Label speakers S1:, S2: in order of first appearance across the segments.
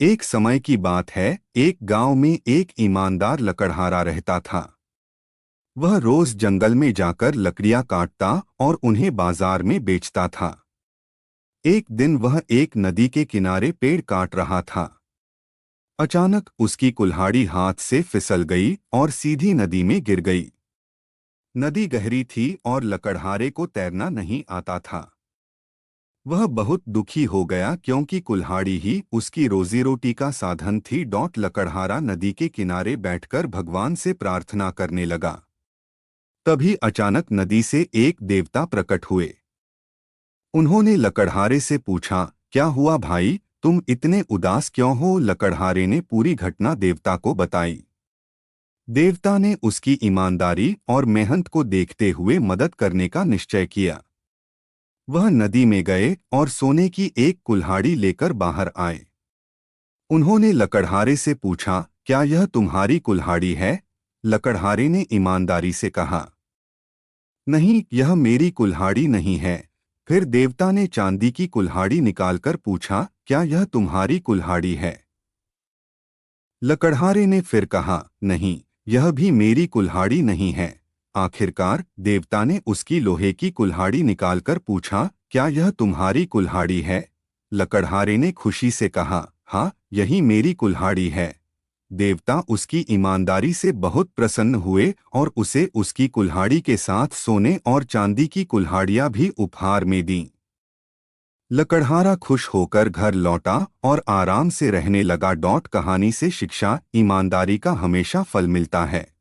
S1: एक समय की बात है, एक गांव में एक ईमानदार लकड़हारा रहता था। वह रोज जंगल में जाकर लकड़ियां काटता और उन्हें बाजार में बेचता था। एक दिन वह एक नदी के किनारे पेड़ काट रहा था। अचानक उसकी कुल्हाड़ी हाथ से फिसल गई और सीधी नदी में गिर गई। नदी गहरी थी और लकड़हारे को तैरना नहीं आता था। वह बहुत दुखी हो गया क्योंकि कुल्हाड़ी ही उसकी रोजी रोटी का साधन थी। लकड़हारा नदी के किनारे बैठकर भगवान से प्रार्थना करने लगा। तभी अचानक नदी से एक देवता प्रकट हुए। उन्होंने लकड़हारे से पूछा, क्या हुआ भाई, तुम इतने उदास क्यों हो? लकड़हारे ने पूरी घटना देवता को बताई। देवता ने उसकी ईमानदारी और मेहनत को देखते हुए मदद करने का निश्चय किया। वह नदी में गए और सोने की एक कुल्हाड़ी लेकर बाहर आए। उन्होंने लकड़हारे से पूछा, क्या यह तुम्हारी कुल्हाड़ी है? लकड़हारे ने ईमानदारी से कहा, नहीं, यह मेरी कुल्हाड़ी नहीं है। फिर देवता ने चांदी की कुल्हाड़ी निकालकर पूछा, क्या यह तुम्हारी कुल्हाड़ी है? लकड़हारे ने फिर कहा, नहीं, यह भी मेरी कुल्हाड़ी नहीं है। आखिरकार देवता ने उसकी लोहे की कुल्हाड़ी निकालकर पूछा, क्या यह तुम्हारी कुल्हाड़ी है? लकड़हारे ने खुशी से कहा, हाँ, यही मेरी कुल्हाड़ी है। देवता उसकी ईमानदारी से बहुत प्रसन्न हुए और उसे उसकी कुल्हाड़ी के साथ सोने और चांदी की कुल्हाड़ियां भी उपहार में दीं। लकड़हारा खुश होकर घर लौटा और आराम से रहने लगा। कहानी से शिक्षा, ईमानदारी का हमेशा फल मिलता है।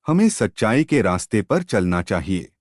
S1: हमें सच्चाई के रास्ते पर चलना चाहिए।